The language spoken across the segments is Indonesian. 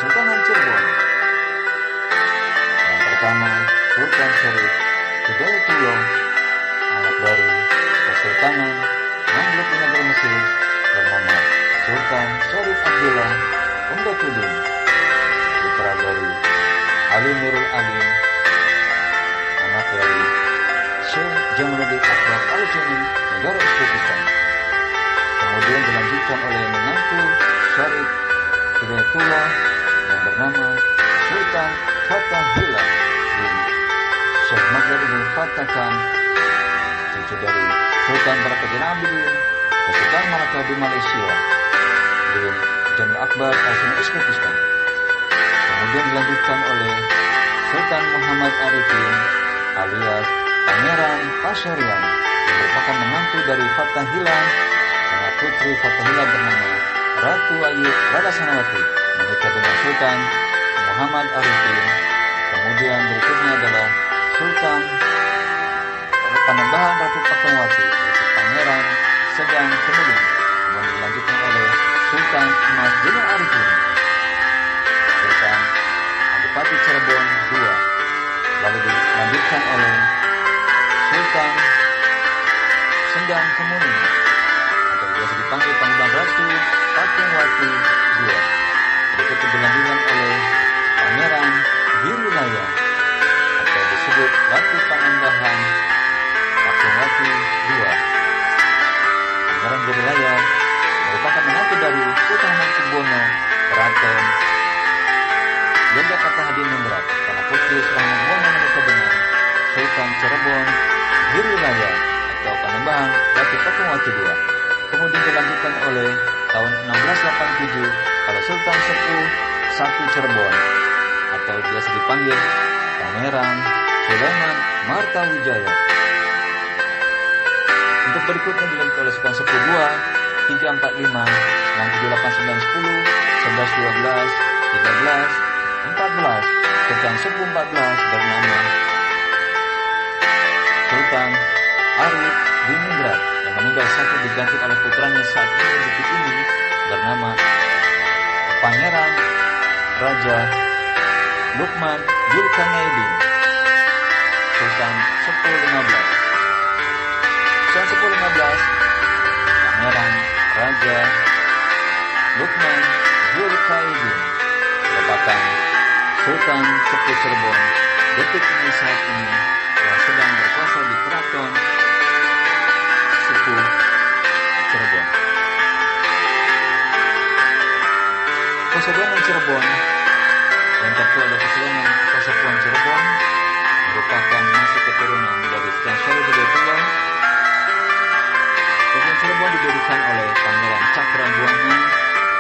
Kesultanan Cirebon. Yang pertama, Sultan Syarif Hidayatullah, anak dari Kesultanan Mamluk di negeri Mesir, bernama Sultan Syarif Abdullah Umdatuddin, putra dari Ali Nurul Alim, anak dari Syekh Jamaluddin Akbar Al-Jami, negara Uzbekistan. Kemudian dilanjutkan oleh menantu Syarif Hidayatullah yang bernama Sultan Fathahillah bin Syekh Maghdad bin Fattah Khan, cucu dari Sultan Barakaddin Abidin dan Sultan Malaka di Malaysia bin Jamil Akbar Al-Sani Uzbekistan. Kemudian dilanjutkan oleh Sultan Muhammad Arifin alias Pangeran Pasyarian yang merupakan menantu dari Fathahillah, karena putri Fathahillah bernama Ratu Ayu Rada Sanawati menikah dengan Sultan Muhammad Arifin. Kemudian berikutnya adalah Sultan Panembahan Ratu Fatmawati, yaitu Pangeran Sedang Kemudian. Kemudian dilanjutkan oleh Sultan Mas Zainal Arifin, Sultan Adipati Cirebon II. Lalu dilanjutkan oleh Sultan Sendang Kemuning atau biasa dipanggil Panembahan Ratu Fatmawati II. Berikut dilanjutkan oleh Pangeran Girilaya atau disebut Ratu Panembahan Fatmawati II. Pangeran Girilaya merupakan menantu dari Sultan Hamengkubuwono Keraton Yogyakarta Hadiningrat, karena putri Sultan Hamengkubuwono menikah dengan Sultan Cirebon Girilaya atau Panembahan Ratu Fatmawati II. Kemudian dilanjutkan oleh tahun 1687 oleh Sultan Sepuh I Cirebon atau biasa dipanggil Pangeran Sulaiman Martawijaya. Untuk berikutnya dilanjutkan oleh Sultan Sepuh II, 345, 678, 910, 1112, 13, 14. Sultan Sepuh 14 bernama Sultan Arif Diningrat yang meninggal sakit diganti oleh putranya saat ini detik ini bernama Pangeran Raja Lukman Zulkarnain. Sultan Sepuh 15. Sultan Sepuh 15 Pangeran Raja Lukman Zulkarnain merupakan Sultan Sepuh Cirebon detik ini saat ini yang sedang berkuasa di Keraton Sepuh Cirebon. Kesultanan Cirebon yang kedua ada Kesultanan Pasepuan Cirebon, merupakan masih keturunan dari Sultan Syarif Hidayatullah. Kesultanan Cirebon didirikan oleh Pangeran Cakrabuana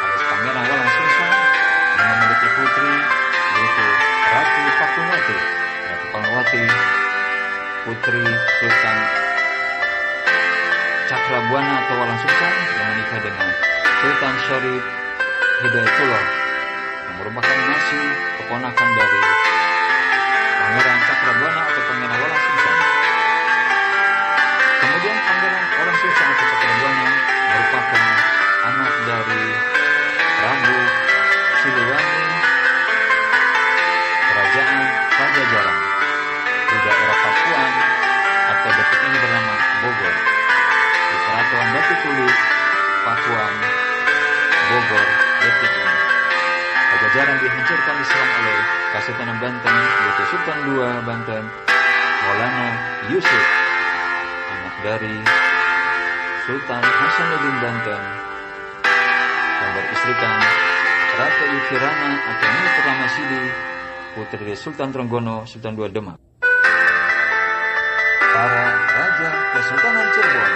alias Pangeran Walang Sungsang yang memiliki putri yaitu Ratu Fatmawati. Ratu Fatmawati putri Sultan Cakrabuana atau Walang Sungsang yang menikah dengan Sultan Syarif Hidayatullah yang merupakan masih keponakan dari Pangeran Cakrabuana atau Pangeran Walang Sungsang. Kemudian Pangeran Walang Sungsang atau Cakrabuana merupakan anak dari Prabu Siliwangi Kerajaan Pajajaran di daerah Pakuan atau detik ini bernama Bogor, di Keraton Batu Tulis Pakuan Bogor detik ini. Pajajaran dihancurkan diserang oleh Kesultanan Banten yaitu Sultan II Banten Maulana Yusuf, anak dari Sultan Hasanuddin Banten yang beristrikan Ratu Yukirana atau Nyi Purnamasidi, putri dari Sultan Trenggono Sultan II Demak. Para Raja Kesultanan Cirebon.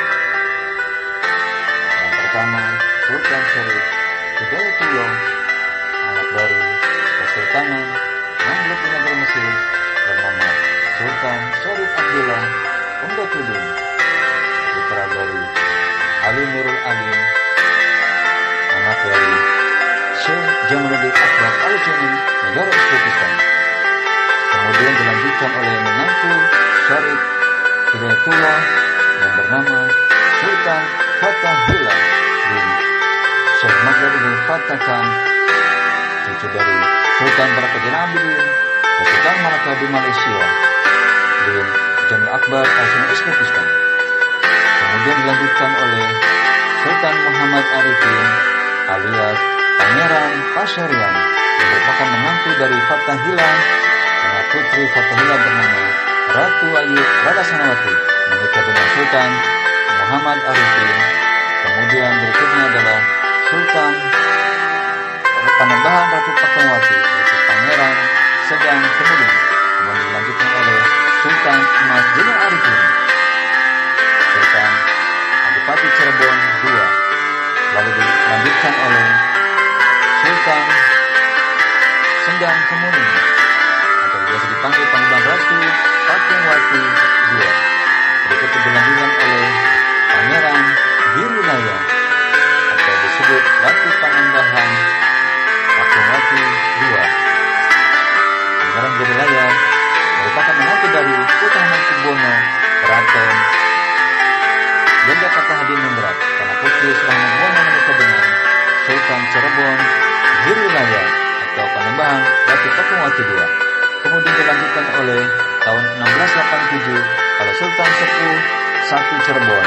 Yang pertama, Sultan Syarif Hidayatullah, anak dari Kesultanan Mamluk di negeri Mesir, bernama Sultan Syarif Abdullah Umdatuddin, putra dari Ali Nurul Alim, anak dari Syekh Jamaluddin Akbar Al-Jami, negara Uzbekistan. Kemudian dilanjutkan oleh menantu Syarif Hidayatullah yang bernama Sultan Fathahillah bin Syekh Maghdad bin Fattah Khan, cucu dari Sultan Barakajan Abidin, Sultan Malaka di Malaysia, bin Jamil Akbar Al-Sunnah Uzbekistan. Kemudian dilanjutkan oleh Sultan Muhammad Arifin alias Pangeran Pasyarian yang merupakan menantu dari Fathahillah, anak putri Fathahillah bernama Ratu Ayu Rada Sanawati menikah dengan Sultan Muhammad Arifin. Kemudian berikutnya adalah Sultan Panembahan Ratu Pakawati yaitu Pangeran Sedang Kemudian. Kemudian dilanjutkan oleh Sultan Mas Zainal Arifin, Sultan Adipati Cirebon II. Lalu dilanjutkan oleh Sultan Sendang Kemuning atau biasa dipanggil Panembahan Ratu Pakawati II. Berikut dilanjutkan oleh Pangeran Girilaya atau disebut Ratu Panembahan Pakawati II. Pangeran Girilaya merupakan menantu dari Sultan Hamengkubuwono Keraton Yogyakarta Hadiningrat karena putri Sultan Hamengkubuwono menikah dengan Sultan Cirebon Girilaya atau Panembahan Ratu Pakawati II. Kemudian dilanjutkan oleh tahun 1687 oleh Sultan Sepuh I Cirebon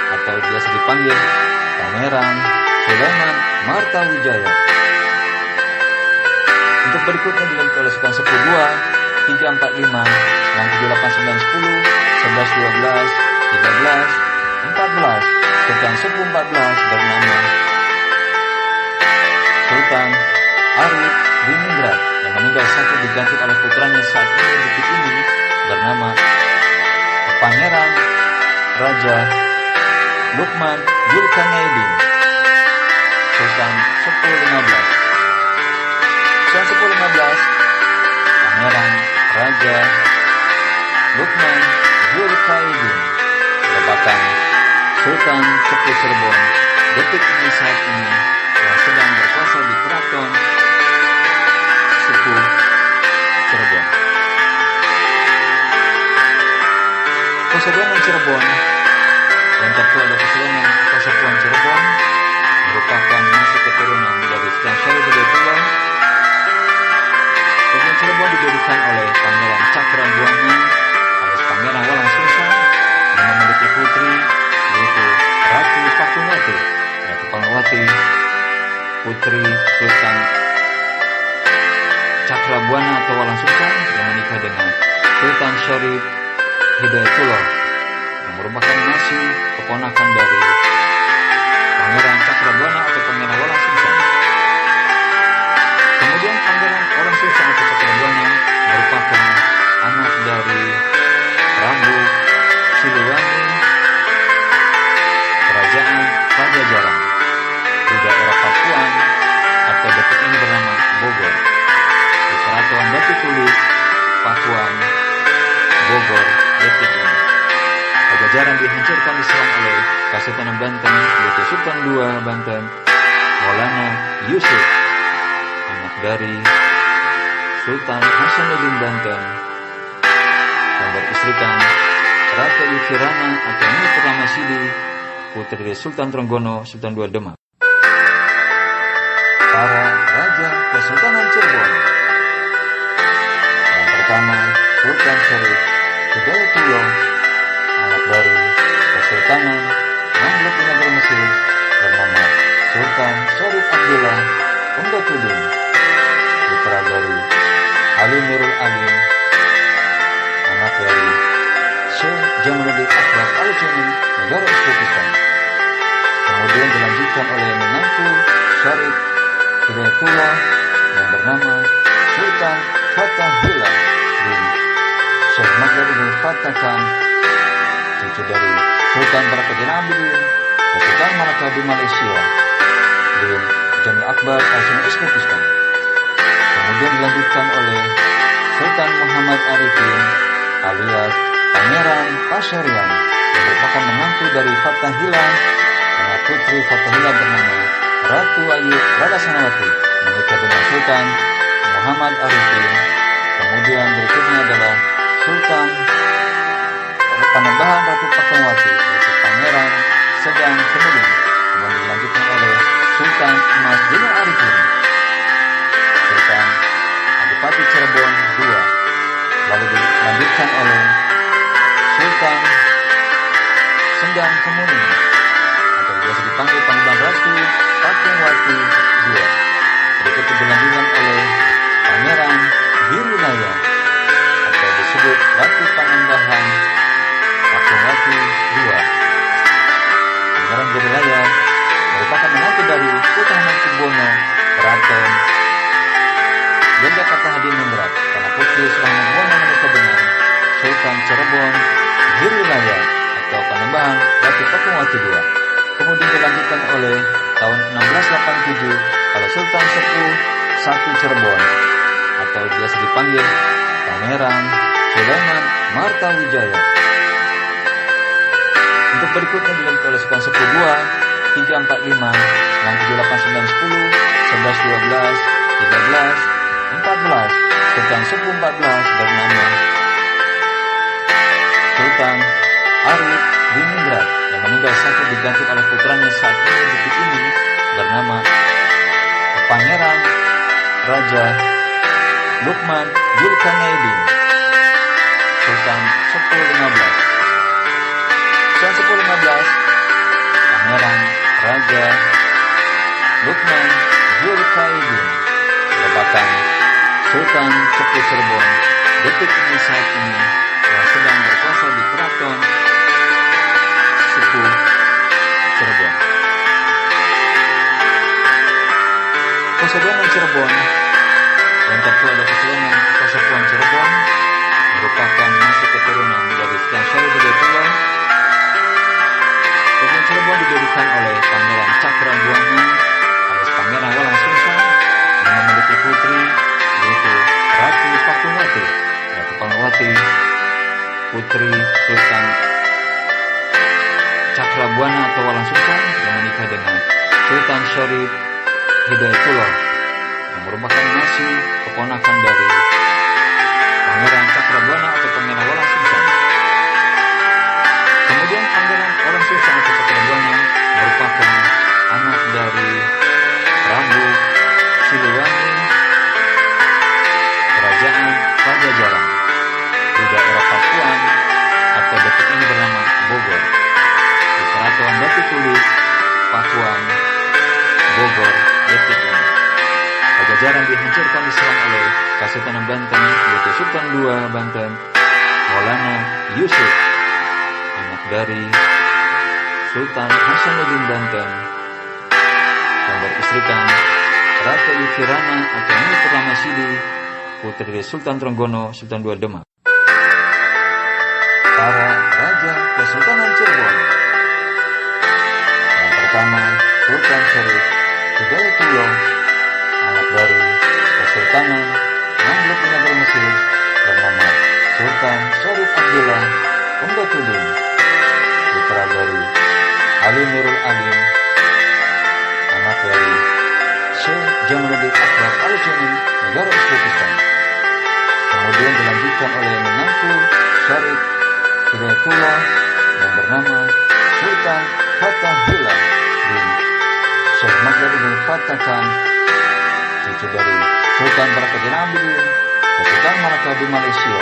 atau biasa dipanggil Pangeran Sulaiman Martawijaya. Untuk berikutnya dilanjutkan oleh Sultan Sepuh II 345, 678, 910, 11, 12, 13, 14, Sultan Sepuh 14 bernama Sultan Arif Diningrat yang meninggal sakit diganti oleh putranya saat ini detik ini bernama Pangeran Raja Lukman Zulkarnain. Sultan Sepuh 15. Sultan Sepuh 15 Pangeran Raja Lukman Zulkarnain merupakan Sultan Sepuh Cirebon detik ini saat ini yang sedang berkuasa di Keraton Sepuh Cirebon. Kesultanan Cirebon yang tertua adalah Kesultanan Pasepuan Cirebon merupakan masih keturunan dari Sultan Syarif Hidayatullah. Kesultanan Cirebon didirikan oleh Pangeran Cakrabuana alias Pangeran Walang Sungsang yang memiliki putri yaitu Ratu Pakawati. Ratu Pakawati putri Sultan Cakrabuana atau Walang Sungsang yang menikah dengan Sultan Syarif Hidayatullah yang merupakan masih keponakan dari Pangeran Cakrabuana atau Pangeran Walang Sungsang. Kemudian Pangeran Walang Sungsang atau Cakrabuana merupakan anak dari Prabu Siliwangi Kerajaan Pajajaran di daerah Pakuan atau detik ini bernama Bogor di Keraton Batu Tulis Pakuan Bogor detik ini. Pajajaran dihancurkan diserang oleh Kesultanan Banten yaitu Sultan II Banten Maulana Yusuf anak dari Sultan Hasanuddin Banten yang beristrikan Ratu Yukirana atau Nyi Purnama Sidi putri dari Sultan Trenggono Sultan II Demak. Para Raja Kesultanan Cirebon. Yang pertama Sultan Syarif Hidayatullah anak dari Kesultanan Mamluk Negara Mesir bernama Sultan Syarif Abdullah Umdatuddin, putra dari Ali Mirul Alim anak dari Syekh Jamaluddin Akbar Al-Jami negara Uzbekistan. Kemudian dilanjutkan oleh menantu Syarif Hidayatullah yang bernama Sultan Fathahillah bin Syekh Maghdad bin Fattah Khan, cucu dari Sultan Barakajan Abidin, Sultan Malaka di Malaysia, bin Jamil Akbar Al-Sunnah Uzbekistan. Kemudian dilanjutkan oleh Sultan Muhammad Arifin alias Pangeran Pasyarian yang merupakan menantu dari Fathahillah, anak putri Fathahillah bernama Ratu Ayu Rada Sanawati menikah dengan Sultan Muhammad Arifin. Kemudian berikutnya adalah Sultan Panembahan Ratu Pakawati yaitu Pangeran Sedang Kemudian. Kemudian dilanjutkan oleh Sultan Mas Zainal Arifin Sedang Kemuning, atau biasa dipanggil Panembahan Ratu Fatmawati II. Berikut dilanjutkan oleh Pangeran Girilaya, atau disebut Ratu Panembahan Fatmawati II. Pangeran Girilaya merupakan menantu dari Sultan Hamengkubuwono Keraton Yogyakarta Hadiningrat, karena putri Sultan Hamengkubuwono menikah dengan Sultan Cirebon Girilaya atau Panembahan Ratu Fatmawati II. Kemudian dilanjutkan oleh tahun 1687 oleh Sultan Sepuh I Cirebon, atau biasa dipanggil Pangeran Sulaiman Martawijaya. Untuk berikutnya dilanjutkan oleh Sultan Sepuh II, 345, 678, 910, 11, 12, 13, 14. Sultan Sepuh 14 bernama Sultan Arif Diningrat yang meninggal sakit diganti oleh putranya saat ini detik ini bernama Pangeran Raja Lukman Zulkarnain. Sultan Sepuh 15. Sultan Sepuh 15 Pangeran Raja Lukman Zulkarnain merupakan Sultan Sepuh Cirebon detik ini saat ini yang sedang berkuasa di Keraton Sepuh Cirebon. Kesultanan Cirebon yang tertua adalah Kesultanan Kasepuhan Cirebon, merupakan masih keturunan dari Sultan Syarif Hidayatullah. Kesultanan Cirebon didirikan oleh Pangeran Cakrabuana alias Pangeran Walang Sungsang yang memiliki putri yaitu Ratu Fatmawati. Ratu Fatmawati putri Sultan Cakrabuana atau Walang Sungsang yang menikah dengan Sultan Syarif Hidayatullah yang merupakan masih keponakan dari Pangeran Cakrabuana atau Pangeran Walang Sungsang. Kemudian Pangeran Walang Sungsang atau Cakrabuana merupakan anak dari Prabu Siliwangi Kerajaan Pajajaran di daerah Pakuan atau detik ini bernama Bogor, di Keraton Batu Tulis Pakuan Bogor detik ini. Pajajaran dihancurkan diserang oleh Kesultanan Banten yaitu Sultan II Banten Maulana Yusuf, anak dari Sultan Hasanuddin Banten yang beristrikan Ratu Yukirana atau Nini Purnamasidi, putri dari Sultan Trenggono Sultan II Demak. Para Raja Kesultanan Cirebon. Yang pertama Sultan Syarif Hidayatullah, anak dari Kesultanan Mamluk Negeri Mesir bernama Sultan Syarif Abdullah Umdatuddin, putra dari Ali Nurul Alim, anak dari Syekh Jamaluddin Akbar Al-Jami, negara Uzbekistan. Kemudian dilanjutkan oleh menantu Syarif Hidayatullah yang bernama Sultan Fathahillah bin Syekh Maghdad bin Fatah Khan, cucu dari Sultan Barakaddin Abidin dan Sultan Malaka di Malaysia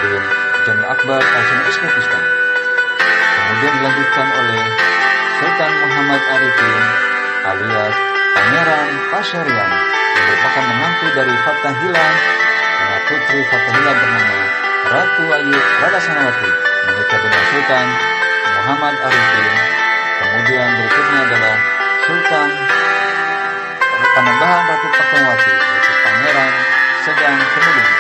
bin Jamil Akbar Al-Jami Uzbekistan. Kemudian dilanjutkan oleh Sultan Muhammad Arifin alias Pangeran Pasyarian yang merupakan menantu dari Fathahillah dengan putri Fathahillah bernama Ratu Ayu Radasanawati menikah dengan Sultan Muhammad Arifin. Kemudian berikutnya adalah Sultan Panembahan Ratu Fatmawati yaitu Pangeran Sedang Kemuning.